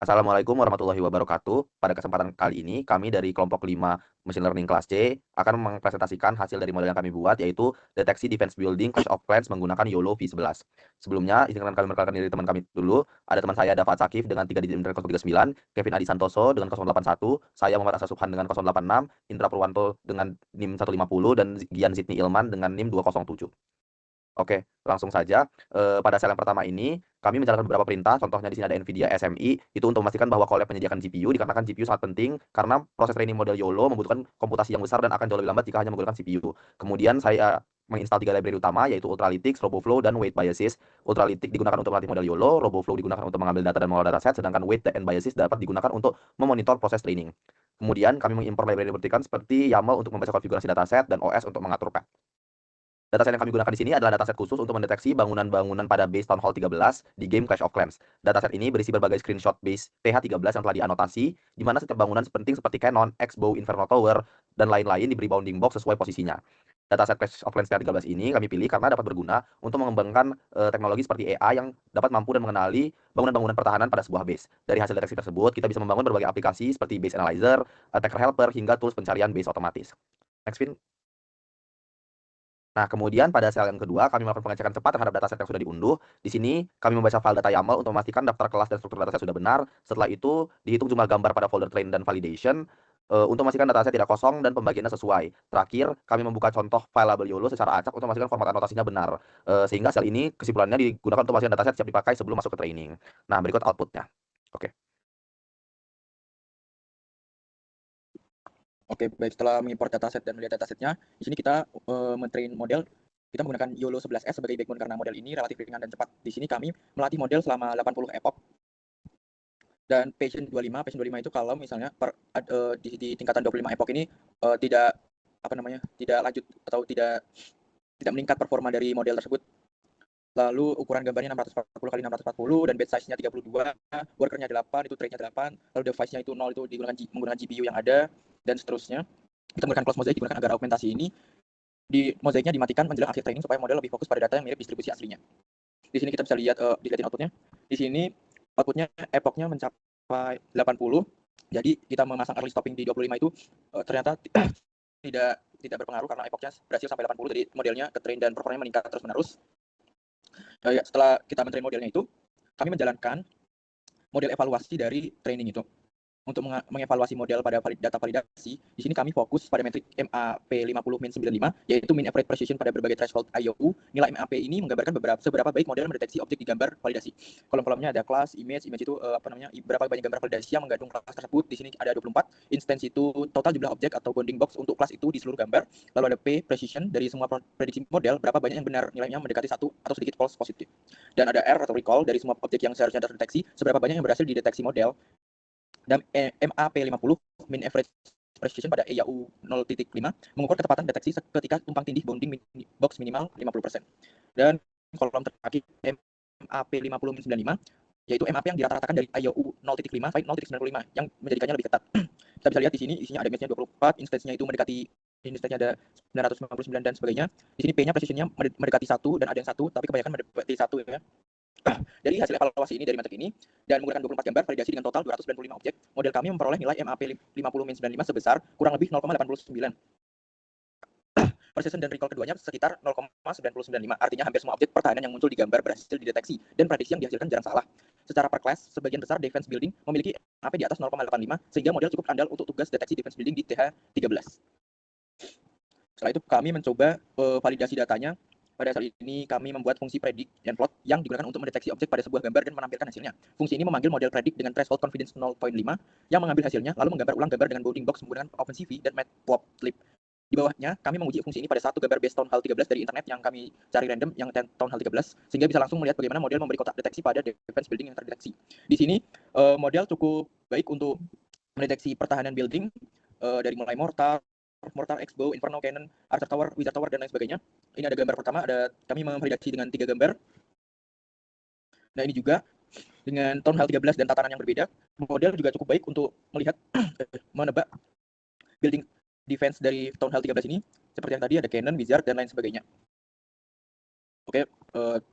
Assalamualaikum warahmatullahi wabarakatuh. Pada kesempatan kali ini, kami dari kelompok 5 Machine Learning kelas C akan mempresentasikan hasil dari model yang kami buat, yaitu deteksi defense building Clash of Clans menggunakan YOLO V11. Sebelumnya, izinkan kami memperkenalkan diri teman kami dulu. Ada teman saya, Dafat Sakif dengan 3 digit internet 039, Kevin Adi Santoso dengan 081, saya Muhammad Asa Subhan dengan 086, Indra Purwanto dengan NIM 150, dan Gian Zidni Ilman dengan NIM 207. Oke, langsung saja. Pada sel yang pertama ini, kami menjalankan beberapa perintah. Contohnya di sini ada NVIDIA SMI, itu untuk memastikan bahwa collab menyediakan GPU, dikarenakan GPU sangat penting karena proses training model YOLO membutuhkan komputasi yang besar dan akan jauh lebih lambat jika hanya menggunakan CPU. Kemudian saya menginstal 3 library utama, yaitu Ultralytics, RoboFlow, dan Weight Biases. Ultralytics digunakan untuk melatih model YOLO, RoboFlow digunakan untuk mengambil data dan mengolah dataset, sedangkan Weight and Biases dapat digunakan untuk memonitor proses training. Kemudian kami mengimpor library bertikan seperti YAML untuk membaca konfigurasi dataset dan OS untuk mengatur path. Dataset yang kami gunakan di sini adalah dataset khusus untuk mendeteksi bangunan-bangunan pada base Town Hall 13 di game Clash of Clans. Dataset ini berisi berbagai screenshot base TH13 yang telah dianotasi, di mana setiap bangunan penting seperti Cannon, X-Bow, Inferno Tower, dan lain-lain diberi bounding box sesuai posisinya. Dataset Clash of Clans TH13 ini kami pilih karena dapat berguna untuk mengembangkan teknologi seperti AI yang dapat mampu dan mengenali bangunan-bangunan pertahanan pada sebuah base. Dari hasil deteksi tersebut, kita bisa membangun berbagai aplikasi seperti Base Analyzer, Attacker Helper, hingga tools pencarian base otomatis. Next, Vin. Nah, kemudian pada sel yang kedua, kami melakukan pengecekan cepat terhadap dataset yang sudah diunduh. Di sini, kami membaca file data YAML untuk memastikan daftar kelas dan struktur dataset sudah benar. Setelah itu, dihitung jumlah gambar pada folder train dan validation untuk memastikan dataset tidak kosong dan pembagiannya sesuai. Terakhir, kami membuka contoh file label YOLO secara acak untuk memastikan format anotasinya benar. Sehingga sel ini kesimpulannya digunakan untuk memastikan dataset siap dipakai sebelum masuk ke training. Nah, berikut outputnya. Oke. Oke, baik. Setelah mengimport dataset dan melihat datasetnya, di sini kita mentrain model. Kita menggunakan YOLO 11S sebagai backbone karena model ini relatif ringan dan cepat. Di sini kami melatih model selama 80 epoch dan Patient 25. Patient 25 itu kalau misalnya di tingkatan 25 epoch ini tidak tidak lanjut atau tidak meningkat performa dari model tersebut. Lalu ukuran gambarnya 640 x 640 dan bed size-nya 32, worker-nya 8, itu trade-nya 8, lalu device-nya itu 0, itu menggunakan GPU yang ada, dan seterusnya. Kita menggunakan close mosaic digunakan agar augmentasi ini di mozaiknya dimatikan menjelang akhir training supaya model lebih fokus pada data yang mirip distribusi aslinya. Di sini kita bisa lihat dilihatin outputnya. Di sini outputnya epochnya mencapai 80. Jadi kita memasang early stopping di 25 itu ternyata tidak berpengaruh karena epochnya berhasil sampai 80. Jadi modelnya ke train dan performanya meningkat terus menerus. Setelah kita mentrain modelnya itu, kami menjalankan model evaluasi dari training itu. Untuk mengevaluasi model pada data validasi, di sini kami fokus pada metrik MAP50-95, yaitu mean average precision pada berbagai threshold IOU. Nilai MAP ini menggambarkan seberapa baik model mendeteksi objek di gambar validasi. Kolom-kolomnya ada kelas, image itu berapa banyak gambar validasi yang mengandung kelas tersebut. Di sini ada 24. Instance itu total jumlah objek atau bounding box untuk kelas itu di seluruh gambar. Lalu ada P, precision, dari semua prediksi model, berapa banyak yang benar nilainya mendekati 1 atau sedikit false positif. Dan ada R atau recall, dari semua objek yang seharusnya terdeteksi, seberapa banyak yang berhasil dideteksi model. Dan MAP50, mean average precision pada EYAU 0.5, mengukur ketepatan deteksi ketika tumpang tindih bounding box minimal 50%. Dan kolom terakhir MAP50-95, yaitu MAP yang dirata-ratakan dari IOU 0.5 sampai 0.95 yang menjadikannya lebih ketat. Kita bisa lihat di sini isinya ada image-nya 24, instance-nya itu mendekati instance-nya ada 999 dan sebagainya. Di sini P-nya precision-nya mendekati 1 dan ada yang 1, tapi kebanyakan mendekati 1 ya. Dari hasil evaluasi ini dari metrik ini dan menggunakan 24 gambar validasi dengan total 295 objek, model kami memperoleh nilai MAP50-95 sebesar kurang lebih 0,89. Precision dan recall keduanya sekitar 0,995. Artinya hampir semua objek pertahanan yang muncul di gambar berhasil dideteksi dan prediksi yang dihasilkan jarang salah. Secara per class, sebagian besar defense building memiliki MAP di atas 0,85 sehingga model cukup andal untuk tugas deteksi defense building di TH13. Setelah itu kami mencoba validasi datanya. Pada saat ini kami membuat fungsi predict and plot yang digunakan untuk mendeteksi objek pada sebuah gambar dan menampilkan hasilnya. Fungsi ini memanggil model predict dengan threshold confidence 0.5 yang mengambil hasilnya lalu menggambar ulang gambar dengan bounding box menggunakan OpenCV dan Matplotlib. Di bawahnya kami menguji fungsi ini pada satu gambar base Town Hall 13 dari internet yang kami cari random yang Town Hall 13 sehingga bisa langsung melihat bagaimana model memberi kotak deteksi pada defense building yang terdeteksi. Di sini model cukup baik untuk mendeteksi pertahanan building dari mulai mortar, X-Bow, Inferno, Cannon, Archer Tower, Wizard Tower, dan lain sebagainya. Ini ada gambar pertama, kami memvalidasi dengan 3 gambar. Nah ini juga dengan Town Hall 13 dan tatanan yang berbeda, model juga cukup baik untuk melihat menebak building defense dari Town Hall 13 ini. Seperti yang tadi ada Cannon, Wizard, dan lain sebagainya. Oke,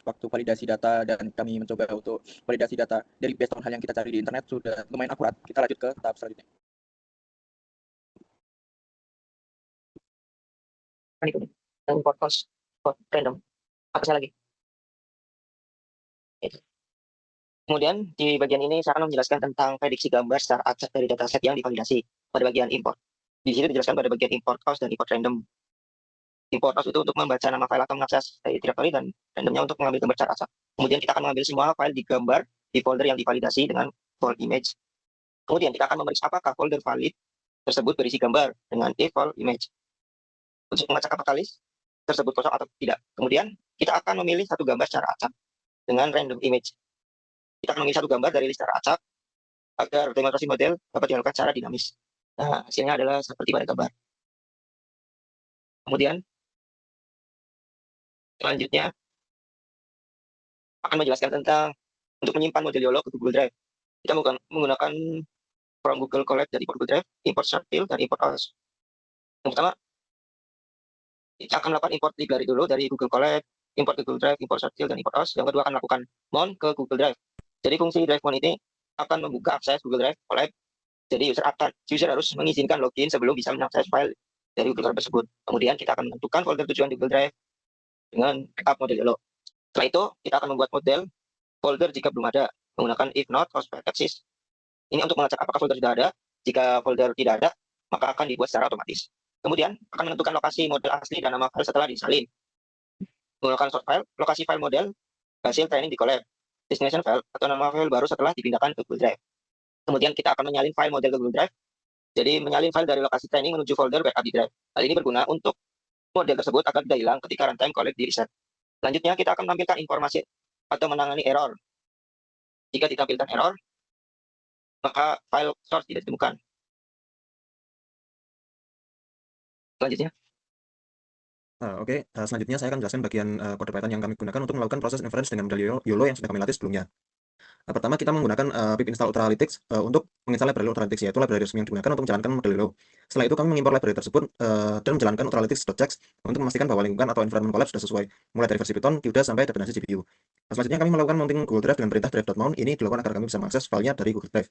waktu validasi data dan kami mencoba untuk validasi data dari based on hal yang kita cari di internet sudah lumayan akurat. Kita lanjut ke tahap selanjutnya. Kan itu nih, import cost random. Atasnya lagi. Itu. Kemudian di bagian ini saya akan menjelaskan tentang prediksi gambar secara acak dari dataset yang divalidasi pada bagian import. Di sini dijelaskan pada bagian import cost dan import random. Import cost itu untuk membaca nama file atau mengakses dari directory, dan randomnya untuk mengambil gambar secara acak. Kemudian kita akan mengambil semua file di gambar di folder yang divalidasi dengan vol image. Kemudian kita akan memeriksa apakah folder valid tersebut berisi gambar dengan default image. Untuk mengacak apakah list tersebut kosong atau tidak. Kemudian kita akan memilih satu gambar secara acak dengan random image. Kita akan memilih satu gambar dari list secara acak agar demonstrasi model dapat dilakukan secara dinamis. Nah, hasilnya adalah seperti pada gambar. Kemudian selanjutnya akan menjelaskan tentang untuk menyimpan model YOLO ke Google Drive. Kita menggunakan from Google Colab dari Google Drive, import Sharpfill, dan import OS. Yang pertama, kita akan melakukan import library dulu dari Google Colab, import ke Google Drive, import Sharpfill, dan import OS. Yang kedua akan melakukan mount ke Google Drive. Jadi fungsi Drive mount ini akan membuka akses Google Drive Colab. Jadi user harus mengizinkan login sebelum bisa mengakses file dari Google Drive tersebut. Kemudian kita akan menentukan folder tujuan di Google Drive dengan backup model YOLO. Setelah itu, kita akan membuat model folder jika belum ada, menggunakan if not prospect exist. Ini untuk melacak apakah folder sudah ada. Jika folder tidak ada, maka akan dibuat secara otomatis. Kemudian, akan menentukan lokasi model asli dan nama file setelah disalin. Menggunakan source file, lokasi file model, hasil training di Colab, destination file, atau nama file baru setelah dipindahkan ke Google Drive. Kemudian kita akan menyalin file model ke Google Drive. Jadi menyalin file dari lokasi training menuju folder backup di Drive. Hal ini berguna untuk model tersebut agar tidak hilang ketika runtime Colab di reset. Selanjutnya kita akan menampilkan informasi atau menangani error. Jika ditampilkan error, maka file source tidak ditemukan. Selanjutnya. Selanjutnya saya akan menjelaskan bagian kode Python yang kami gunakan untuk melakukan proses inference dengan model YOLO yang sudah kami latih sebelumnya. Pertama, kita menggunakan pip install Ultralytics untuk menginstal library Ultralytics, yaitu library resmi yang digunakan untuk menjalankan model YOLO. Setelah itu, kami mengimpor library tersebut dan menjalankan Ultralytics.checks untuk memastikan bahwa lingkungan atau environment Colab sudah sesuai, mulai dari versi Python, CUDA, sampai dependensi GPU. Selanjutnya, kami melakukan mounting Google Drive dengan perintah drive.mount. Ini dilakukan agar kami bisa mengakses filenya dari Google Drive.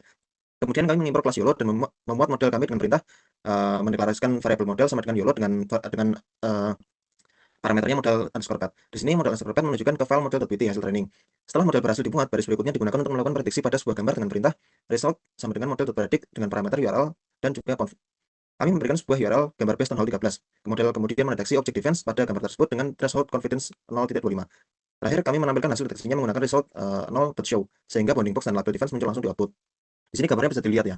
Kemudian kami mengimpor kelas YOLO dan memuat model kami dengan perintah mendeklarasikan variabel model sama dengan YOLO dengan parameternya model underscore cut. Di sini model underscore cut menunjukkan ke file model.pt hasil training. Setelah model berhasil dimuat, baris berikutnya digunakan untuk melakukan prediksi pada sebuah gambar dengan perintah result sama dengan model.predict dengan parameter URL dan juga conf. Kami memberikan sebuah URL gambar based on hole 13. Model kemudian mendeteksi object defense pada gambar tersebut dengan threshold confidence 0.25. Terakhir, kami menampilkan hasil deteksinya menggunakan result 0.show, sehingga bounding box dan label defense muncul langsung di output. Di sini gambarnya bisa dilihat ya.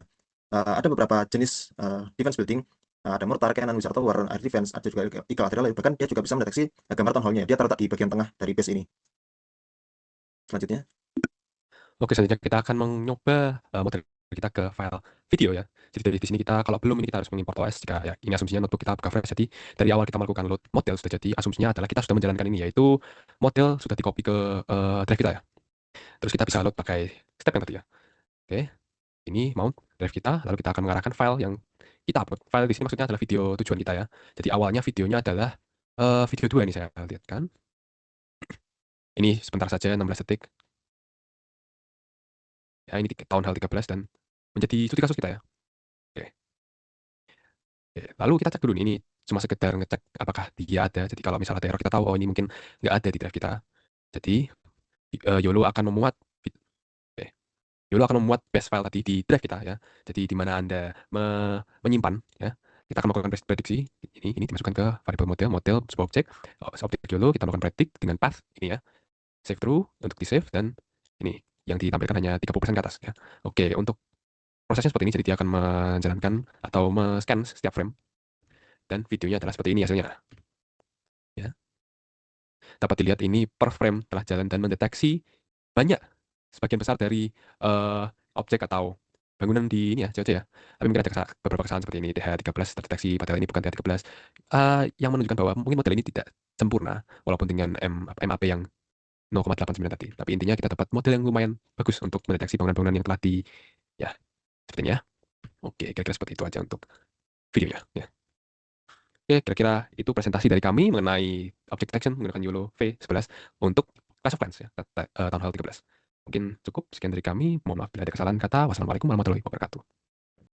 Ada beberapa jenis defense building. Ada mortar, cannon, wizard tower, air defense, ada juga eagle artillery, bahkan dia juga bisa mendeteksi gambar town hall-nya. Dia terletak di bagian tengah dari base ini. Selanjutnya. Oke, selanjutnya kita akan mencoba model kita ke file video ya. Jadi dari di sini kita kalau belum ini kita harus mengimport OS jika ya ini asumsinya notebook kita buka fresh. Jadi dari awal kita melakukan load model sudah jadi asumsinya adalah kita sudah menjalankan ini, yaitu model sudah di-copy ke drive kita ya. Terus kita bisa load pakai step yang tadi ya. Oke, ini mount drive kita, lalu kita akan mengarahkan file yang kita upload. File di sini maksudnya adalah video tujuan kita ya. Jadi awalnya videonya adalah video 2 ini saya lihat kan. Ini sebentar saja 16 detik. Ya, ini tahun hal 13 dan menjadi studi kasus kita ya. Oke. Oke, lalu kita cek dulu nih, ini cuma sekedar ngecek apakah dia ada. Jadi kalau misalnya ada error kita tahu oh ini mungkin nggak ada di drive kita. Jadi YOLO akan memuat YOLO akan memuat base file tadi di drive kita ya. Jadi di mana Anda menyimpan ya. Kita akan melakukan prediksi. Ini dimasukkan ke variable model sebuah objek YOLO, kita melakukan predict dengan path ini ya. Save true untuk di save, dan ini yang ditampilkan hanya 30% ke atas ya. Oke, untuk prosesnya seperti ini, jadi dia akan menjalankan atau men-scan setiap frame dan videonya adalah seperti ini hasilnya ya. Dapat dilihat ini per frame telah jalan dan mendeteksi banyak sebagian besar dari objek atau bangunan di ini ya COC ya. Tapi mungkin ada beberapa kesalahan seperti ini, TH13 terdeteksi padahal ini bukan TH13, yang menunjukkan bahwa mungkin model ini tidak sempurna walaupun dengan MAP yang 0,89 tadi. Tapi intinya kita dapat model yang lumayan bagus untuk mendeteksi bangunan-bangunan yang telah di ya seperti ini ya. Oke, kira-kira seperti itu aja untuk videonya ya. Oke, kira-kira itu presentasi dari kami mengenai object detection menggunakan YOLO V11 untuk Clash of Clans ya, tahun hal 13. Mungkin cukup sekian dari kami. Mohon maaf bila ada kesalahan kata. Wassalamualaikum warahmatullahi wabarakatuh.